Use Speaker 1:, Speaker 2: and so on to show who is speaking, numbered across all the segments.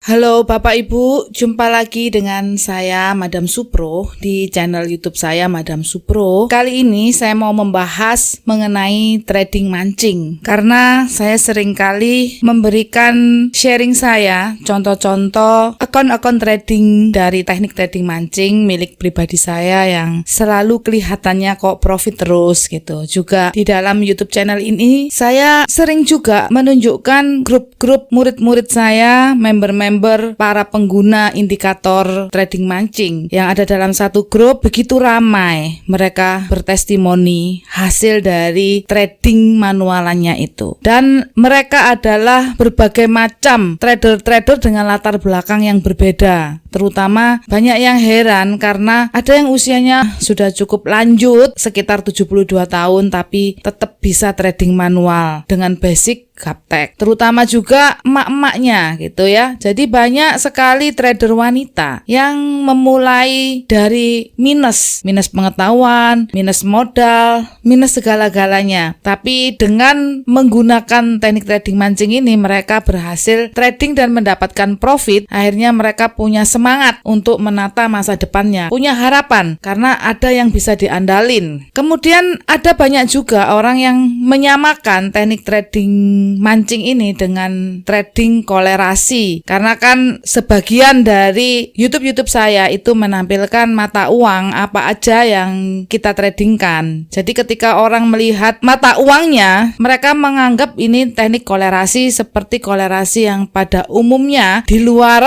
Speaker 1: Halo Bapak Ibu, jumpa lagi dengan saya Madam Supro di channel YouTube saya Madam Supro. Kali ini saya mau membahas mengenai trading mancing, karena saya sering kali memberikan sharing saya, contoh-contoh akun-akun trading dari teknik trading mancing milik pribadi saya yang selalu kelihatannya kok profit terus gitu. Juga di dalam YouTube channel ini saya sering juga menunjukkan grup-grup murid-murid saya, member-member para pengguna indikator trading mancing yang ada dalam satu grup. Begitu ramai mereka bertestimoni hasil dari trading manualannya itu, dan mereka adalah berbagai macam trader-trader dengan latar belakang yang berbeda. Terutama banyak yang heran karena ada yang usianya sudah cukup lanjut, sekitar 72 tahun, tapi tetap bisa trading manual dengan basic gaptek, terutama juga emak-emaknya gitu ya. Jadi banyak sekali trader wanita yang memulai dari minus pengetahuan, minus modal, minus segala-galanya. Tapi dengan menggunakan teknik trading mancing ini mereka berhasil trading dan mendapatkan profit. Akhirnya mereka punya semangat untuk menata masa depannya, punya harapan karena ada yang bisa diandalin. Kemudian ada banyak juga orang yang menyamakan teknik trading mancing ini dengan trading kolerasi, karena kan sebagian dari YouTube saya itu menampilkan mata uang apa aja yang kita tradingkan. Jadi ketika orang melihat mata uangnya, mereka menganggap ini teknik kolerasi seperti kolerasi yang pada umumnya di luar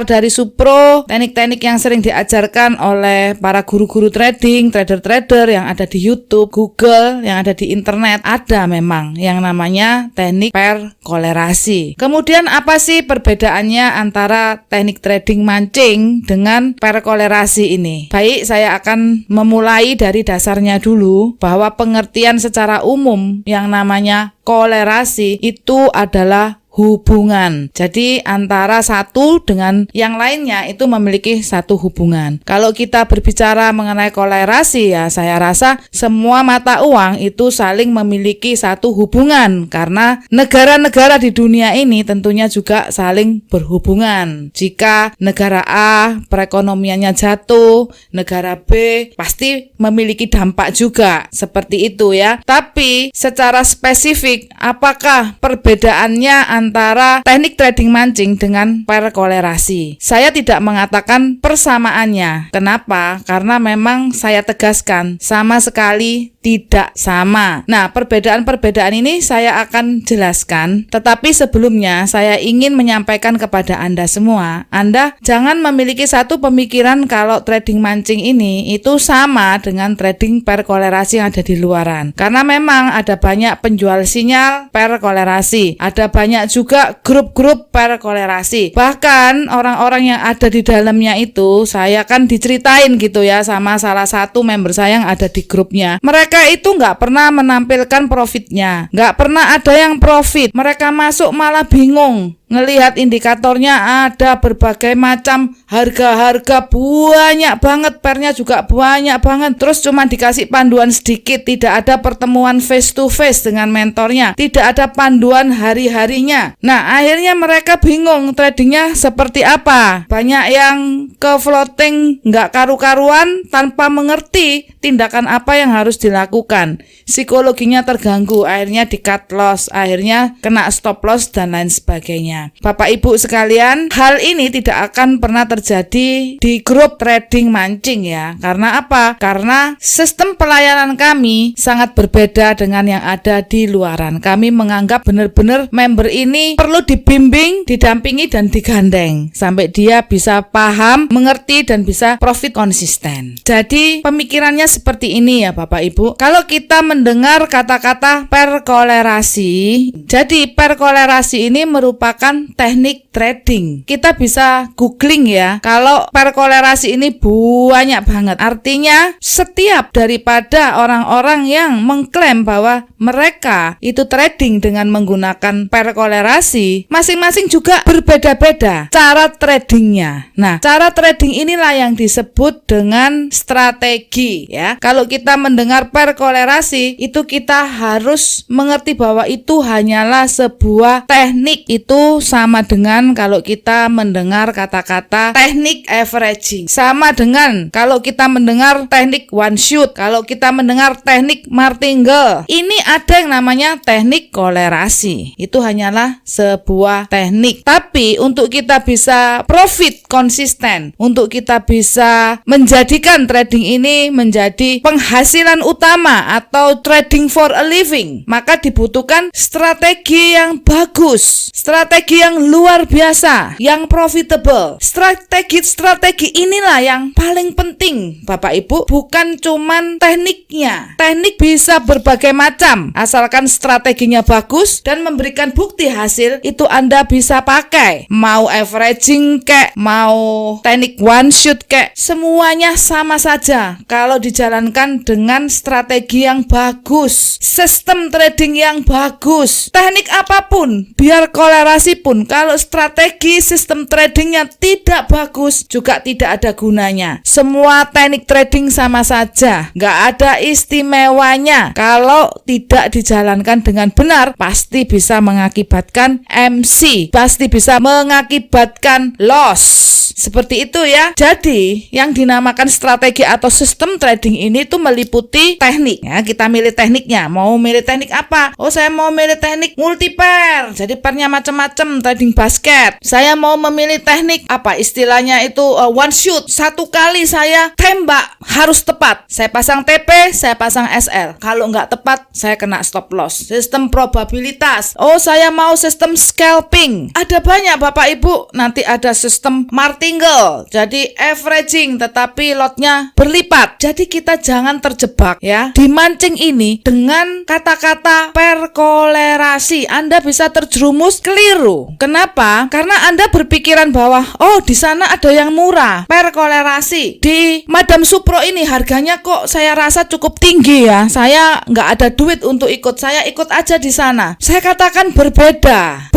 Speaker 1: dari Supro, teknik-teknik yang sering diajarkan oleh para guru-guru trading, trader-trader yang ada di YouTube, Google, yang ada di internet. Ada memang yang namanya teknik perkolerasi. Kemudian apa sih perbedaannya antara teknik trading mancing dengan perkolerasi ini? Baik, saya akan memulai dari dasarnya dulu, bahwa pengertian secara umum yang namanya kolerasi itu adalah hubungan. Jadi antara satu dengan yang lainnya itu memiliki satu hubungan. Kalau kita berbicara mengenai kolerasi, ya saya rasa semua mata uang itu saling memiliki satu hubungan, karena negara-negara di dunia ini tentunya juga saling berhubungan. Jika negara A perekonomiannya jatuh, negara B pasti memiliki dampak juga seperti itu ya. Tapi secara spesifik, apakah perbedaannya antara teknik trading mancing dengan perkolerasi? Saya tidak mengatakan persamaannya. Kenapa? Karena memang saya tegaskan sama sekali tidak sama. Nah, perbedaan-perbedaan ini saya akan jelaskan, tetapi sebelumnya saya ingin menyampaikan kepada Anda semua, Anda jangan memiliki satu pemikiran kalau trading mancing ini itu sama dengan trading perkolerasi yang ada di luaran. Karena memang ada banyak penjual sinyal perkolerasi, ada banyak juga grup-grup perkolerasi. Bahkan orang-orang yang ada di dalamnya itu, saya kan diceritain gitu ya sama salah satu member saya yang ada di grupnya. Mereka itu nggak pernah menampilkan profitnya, nggak pernah ada yang profit. Mereka masuk malah bingung. Ngelihat indikatornya ada berbagai macam harga-harga, banyak banget, pernya juga banyak banget. Terus cuma dikasih panduan sedikit, tidak ada pertemuan face to face dengan mentornya, tidak ada panduan hari-harinya. Nah, akhirnya mereka bingung tradingnya seperti apa. Banyak yang ke floating nggak karu-karuan tanpa mengerti tindakan apa yang harus dilakukan. Psikologinya terganggu, akhirnya di cut loss, akhirnya kena stop loss dan lain sebagainya. Bapak Ibu sekalian, hal ini tidak akan pernah terjadi di grup trading mancing ya. Karena apa? Karena sistem pelayanan kami sangat berbeda dengan yang ada di luaran. Kami menganggap benar-benar member ini perlu dibimbing, didampingi dan digandeng sampai dia bisa paham, mengerti dan bisa profit konsisten. Jadi pemikirannya seperti ini ya Bapak Ibu. Kalau kita mendengar kata-kata perkolerasi, jadi perkolerasi ini merupakan menggunakan teknik trading. Kita bisa googling ya, kalau perkolerasi ini banyak banget. Artinya setiap daripada orang-orang yang mengklaim bahwa mereka itu trading dengan menggunakan perkolerasi, masing-masing juga berbeda-beda cara tradingnya. Nah, cara trading inilah yang disebut dengan strategi ya. Kalau kita mendengar perkolerasi, itu kita harus mengerti bahwa itu hanyalah sebuah teknik. Itu sama dengan kalau kita mendengar kata-kata teknik averaging, sama dengan kalau kita mendengar teknik one shoot, kalau kita mendengar teknik martingale. Ini ada yang namanya teknik kolerasi. Itu hanyalah sebuah teknik. Tapi untuk kita bisa profit konsisten, untuk kita bisa menjadikan trading ini menjadi penghasilan utama atau trading for a living, maka dibutuhkan strategi yang bagus, strategi yang luar biasa, yang profitable. Strategi inilah yang paling penting Bapak Ibu, bukan cuman tekniknya. Teknik bisa berbagai macam, asalkan strateginya bagus dan memberikan bukti hasil, itu Anda bisa pakai. Mau averaging kek, mau teknik one shoot kek, semuanya sama saja kalau dijalankan dengan strategi yang bagus, sistem trading yang bagus. Teknik apapun, biar kolerasi pun, kalau strategi sistem tradingnya tidak bagus, juga tidak ada gunanya. Semua teknik trading sama saja, nggak ada istimewanya. Kalau tidak dijalankan dengan benar, pasti bisa mengakibatkan MC, pasti bisa mengakibatkan loss. Seperti itu ya. Jadi yang dinamakan strategi atau sistem trading ini tuh meliputi teknik ya. Kita milih tekniknya. Mau milih teknik apa? Oh, saya mau milih teknik multi pair, jadi pairnya macam-macam, trading basket. Saya mau memilih teknik apa istilahnya itu one shoot, satu kali saya tembak harus tepat. Saya pasang TP, saya pasang SL. Kalau nggak tepat, saya kena stop loss. Sistem probabilitas. Oh, saya mau sistem scalping. Ada banyak Bapak Ibu. Nanti ada sistem martingale, jadi averaging tetapi lotnya berlipat. Jadi kita jangan terjebak ya di mancing ini dengan kata-kata perkolerasi. Anda bisa terjerumus keliru. Kenapa? Karena Anda berpikiran bahwa oh, di sana ada yang murah, perkolerasi. Di Madam Supro ini harganya kok saya rasa cukup tinggi ya. Saya nggak ada duit untuk ikut, saya ikut aja di sana. Saya katakan berbeda.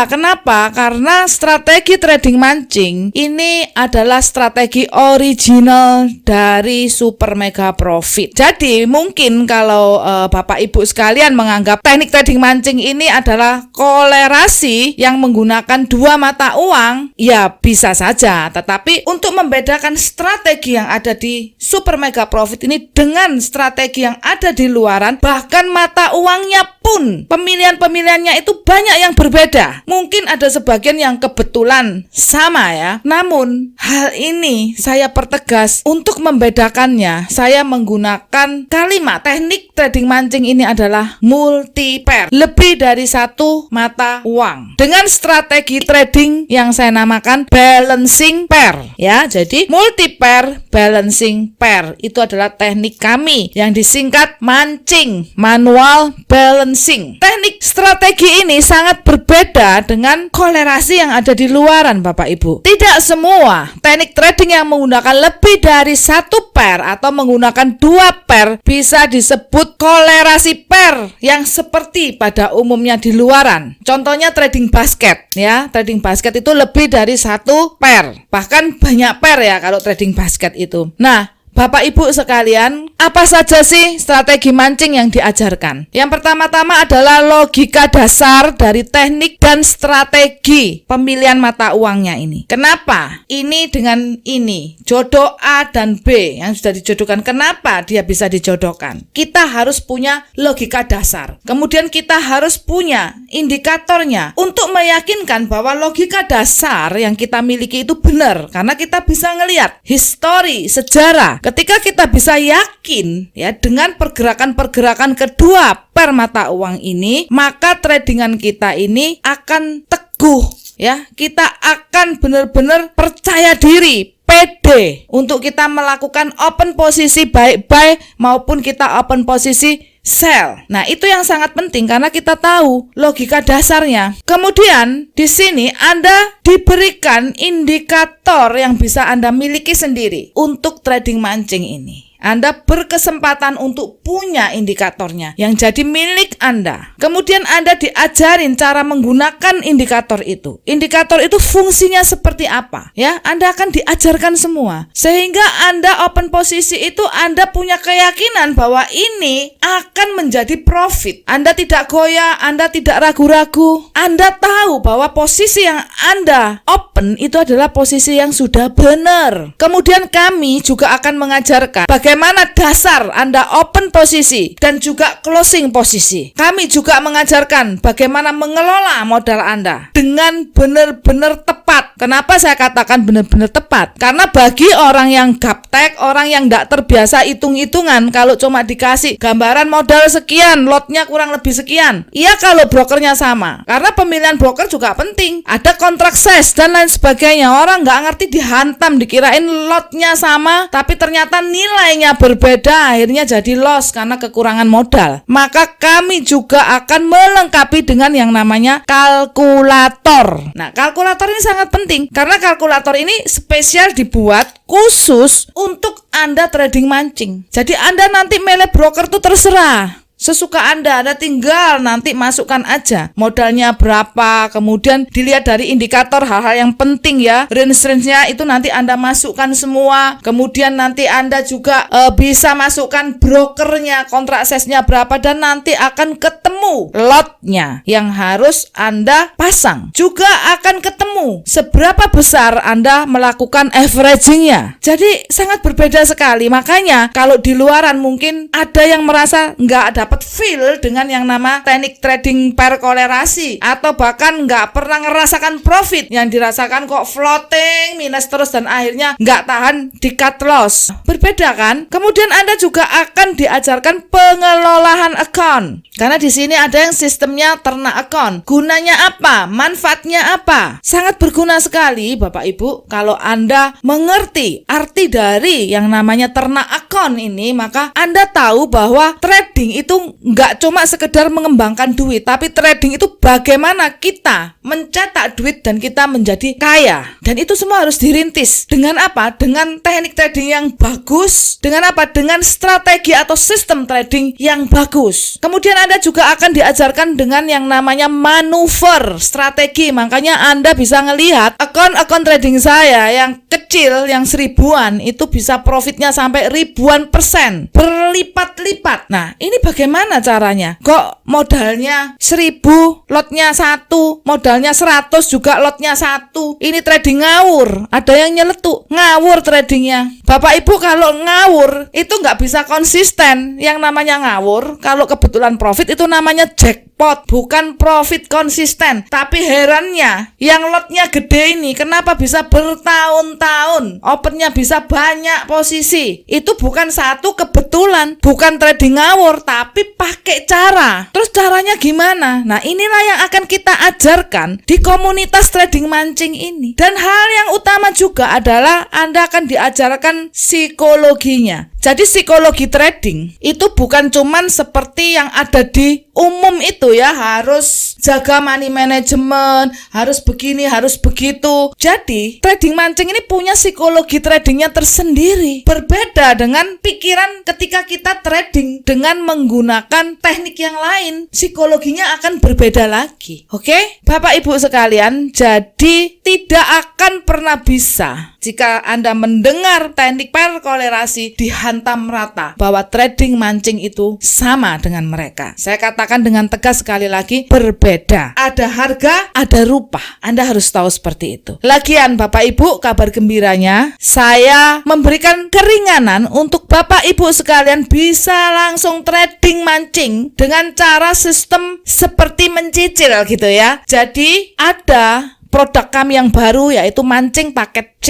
Speaker 1: Kenapa? Karena strategi trading mancing ini adalah strategi original dari Super Mega Profit. Jadi mungkin kalau Bapak Ibu sekalian menganggap teknik trading mancing ini adalah kolerasi yang menggunakan dua mata uang, ya bisa saja. Tetapi untuk membedakan strategi yang ada di Super Mega Profit ini dengan strategi yang ada di luaran, bahkan mata uangnya pun pemilihan-pemilihannya itu banyak yang berbeda. Mungkin ada sebagian yang kebetulan sama ya. Namun hal ini saya pertegas, untuk membedakannya saya menggunakan kalimat teknik trading mancing ini adalah multi pair, lebih dari satu mata uang, dengan strategi trading yang saya namakan balancing pair ya. Jadi multi pair, balancing pair itu adalah teknik kami yang disingkat mancing, manual balancing. Teknik strategi ini sangat berbeda dengan kolerasi yang ada di luaran Bapak Ibu. Tidak semua teknik trading yang menggunakan lebih dari satu pair atau menggunakan dua pair bisa disebut kolerasi pair yang seperti pada umumnya di luaran. Contohnya trading basket ya. Trading basket itu lebih dari satu pair, bahkan banyak pair ya kalau trading basket itu. Nah, Bapak Ibu sekalian, apa saja sih strategi mancing yang diajarkan? Yang pertama-tama adalah logika dasar dari teknik dan strategi pemilihan mata uangnya ini. Kenapa? Ini dengan ini, jodoh A dan B yang sudah dijodohkan. Kenapa dia bisa dijodohkan? Kita harus punya logika dasar. Kemudian kita harus punya indikatornya untuk meyakinkan bahwa logika dasar yang kita miliki itu benar. Karena kita bisa ngelihat histori, sejarah. Ketika kita bisa yakin ya dengan pergerakan-pergerakan kedua pair mata uang ini, maka tradingan kita ini akan teguh ya. Kita akan benar-benar percaya diri, pede untuk kita melakukan open posisi baik buy maupun kita open posisi sell. Nah, itu yang sangat penting karena kita tahu logika dasarnya. Kemudian di sini Anda diberikan indikator yang bisa Anda miliki sendiri untuk trading mancing ini. Anda berkesempatan untuk punya indikatornya yang jadi milik Anda. Kemudian Anda diajarin cara menggunakan indikator itu. Indikator itu fungsinya seperti apa? Ya, Anda akan diajarkan semua. Sehingga Anda open posisi itu Anda punya keyakinan bahwa ini akan menjadi profit. Anda tidak goyah, Anda tidak ragu-ragu. Anda tahu bahwa posisi yang Anda open itu adalah posisi yang sudah benar. Kemudian kami juga akan mengajarkan bagaimana dasar Anda open posisi dan juga closing posisi. Kami juga mengajarkan bagaimana mengelola modal Anda dengan benar-benar tepat. Kenapa saya katakan benar-benar tepat? Karena bagi orang yang gaptek, orang yang tidak terbiasa hitung-hitungan, kalau cuma dikasih gambaran modal sekian, lotnya kurang lebih sekian. Iya kalau brokernya sama. Karena pemilihan broker juga penting. Ada kontrak size dan lain sebagainya. Orang nggak ngerti dihantam, dikirain lotnya sama, tapi ternyata nilainya berbeda, akhirnya jadi loss karena kekurangan modal. Maka kami juga akan melengkapi dengan yang namanya kalkulator. Nah, kalkulator ini sangat penting karena kalkulator ini spesial dibuat khusus untuk Anda trading mancing. Jadi Anda nanti milih broker itu terserah. Sesuka Anda tinggal nanti masukkan aja modalnya berapa, kemudian dilihat dari indikator hal-hal yang penting ya, range-nya itu nanti Anda masukkan semua, kemudian nanti Anda juga bisa masukkan brokernya, kontrak size-nya berapa, dan nanti akan ketemu lotnya yang harus Anda pasang, juga akan ketemu seberapa besar Anda melakukan averaging-nya. Jadi sangat berbeda sekali, makanya kalau di luaran mungkin ada yang merasa nggak dapat feel dengan yang nama teknik trading pair kolerasi, atau bahkan nggak pernah ngerasakan profit, yang dirasakan kok floating minus terus dan akhirnya nggak tahan di cut loss. Berbeda kan? Kemudian Anda juga akan diajarkan pengelolaan account karena di sini ada yang sistemnya ternak account. Gunanya apa? Manfaatnya apa? Sangat berguna sekali Bapak Ibu kalau Anda mengerti arti dari yang namanya ternak account ini, maka Anda tahu bahwa trading itu nggak cuma sekedar mengembangkan duit, tapi trading itu bagaimana kita mencetak duit dan kita menjadi kaya. Dan itu semua harus dirintis. Dengan apa? Dengan teknik trading yang bagus. Dengan apa? Dengan strategi atau sistem trading yang bagus. Kemudian Anda juga akan diajarkan dengan yang namanya manuver, strategi. Makanya Anda bisa ngelihat akun trading saya yang kecil, yang 1000-an, itu bisa profitnya sampai ribuan persen, berlipat-lipat. Nah, ini bagaimana caranya? Kok modalnya 1000, lotnya 1, modalnya 100 juga lotnya 1. Ini trading ngawur. Ada yang nyeletuk, ngawur tradingnya. Bapak Ibu kalau ngawur itu nggak bisa konsisten. Yang namanya ngawur, kalau kebetulan profit itu namanya jackpot, bukan profit konsisten. Tapi herannya, yang lotnya gede ini kenapa bisa bertahun-tahun, opennya bisa banyak posisi. Itu bukan satu kebetulan, bukan trading ngawur, tapi pakai cara. Terus caranya gimana? Nah, inilah yang akan kita ajarkan di komunitas trading mancing ini. Dan hal yang utama juga adalah Anda akan diajarkan psikologinya. Jadi psikologi trading itu bukan cuman seperti yang ada di umum itu ya, harus jaga money management, harus begini, harus begitu. Jadi trading mancing ini punya psikologi tradingnya tersendiri. Berbeda dengan pikiran ketika kita trading dengan menggunakan teknik yang lain, psikologinya akan berbeda lagi. Oke? Bapak Ibu sekalian, jadi tidak akan pernah bisa jika Anda mendengar teknik pair kolerasi dihantam rata bahwa trading mancing itu sama dengan mereka. Saya katakan dengan tegas sekali lagi, berbeda. Ada harga, ada rupa. Anda harus tahu seperti itu. Lagian Bapak Ibu, kabar gembiranya, saya memberikan keringanan untuk Bapak Ibu sekalian bisa langsung trading mancing dengan cara sistem seperti mencicil gitu ya. Jadi ada produk kami yang baru yaitu mancing paket C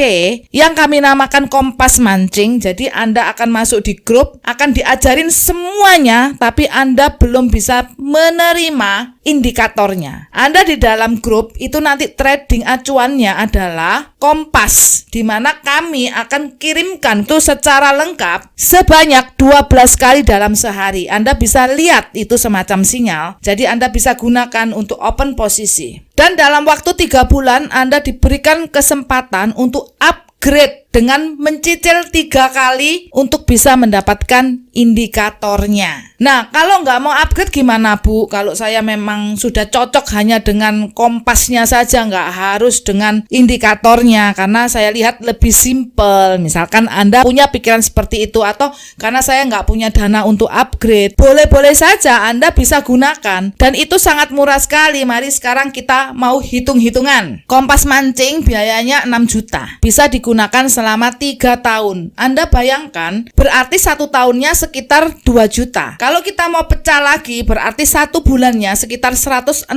Speaker 1: yang kami namakan Kompas Mancing. Jadi Anda akan masuk di grup, akan diajarin semuanya, tapi Anda belum bisa menerima indikatornya. Anda di dalam grup itu nanti trading acuannya adalah Kompas, di mana kami akan kirimkan itu secara lengkap sebanyak 12 kali dalam sehari. Anda bisa lihat itu semacam sinyal, jadi Anda bisa gunakan untuk open posisi. Dan dalam waktu 3 bulan Anda diberikan kesempatan untuk upgrade dengan mencicil 3 kali untuk bisa mendapatkan indikatornya. Nah, kalau nggak mau upgrade gimana Bu? Kalau saya memang sudah cocok hanya dengan kompasnya saja, nggak harus dengan indikatornya, karena saya lihat lebih simple. Misalkan Anda punya pikiran seperti itu, atau karena saya nggak punya dana untuk upgrade, boleh-boleh saja Anda bisa gunakan, dan itu sangat murah sekali. Mari sekarang kita mau hitung-hitungan. Kompas mancing biayanya 6 juta, bisa digunakan selama 3 tahun. Anda bayangkan, berarti 1 tahunnya sekitar 2 juta. Kalau kita mau pecah lagi, berarti 1 bulannya sekitar 166.000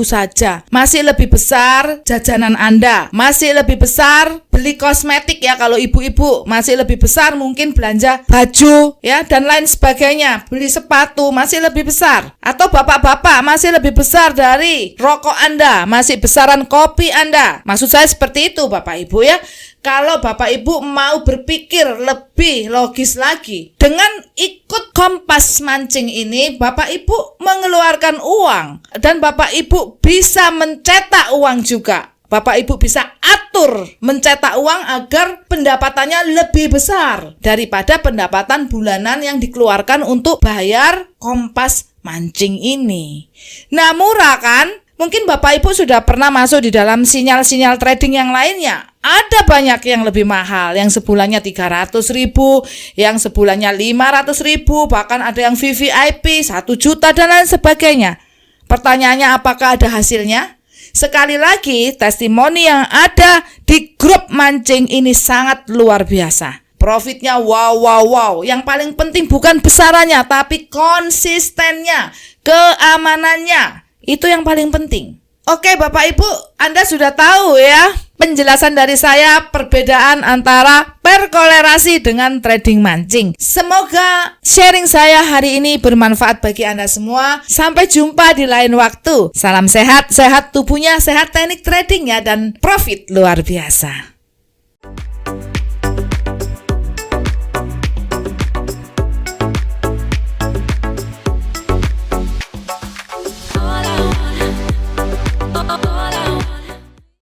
Speaker 1: saja. Masih lebih besar jajanan Anda, masih lebih besar beli kosmetik ya kalau ibu-ibu, masih lebih besar mungkin belanja baju ya dan lain sebagainya, beli sepatu masih lebih besar, atau bapak-bapak masih lebih besar dari rokok Anda, masih besaran kopi Anda. Maksud saya seperti itu Bapak Ibu ya. Kalau Bapak Ibu mau berpikir lebih logis lagi, dengan ikut Kompas Mancing ini Bapak Ibu mengeluarkan uang, dan Bapak Ibu bisa mencetak uang juga. Bapak Ibu bisa atur mencetak uang agar pendapatannya lebih besar daripada pendapatan bulanan yang dikeluarkan untuk bayar Kompas Mancing ini. Nah, murah kan? Mungkin Bapak Ibu sudah pernah masuk di dalam sinyal-sinyal trading yang lainnya. Ada banyak yang lebih mahal, yang sebulannya 300.000, yang sebulannya 500.000, bahkan ada yang VVIP 1 juta dan lain sebagainya. Pertanyaannya, apakah ada hasilnya? Sekali lagi, testimoni yang ada di grup mancing ini sangat luar biasa. Profitnya wow. Yang paling penting bukan besarannya, tapi konsistennya, keamanannya. Itu yang paling penting. Oke Bapak Ibu, Anda sudah tahu ya penjelasan dari saya perbedaan antara perkolerasi dengan trading mancing. Semoga sharing saya hari ini bermanfaat bagi Anda semua. Sampai jumpa di lain waktu. Salam sehat, sehat tubuhnya, sehat teknik tradingnya, dan profit luar biasa.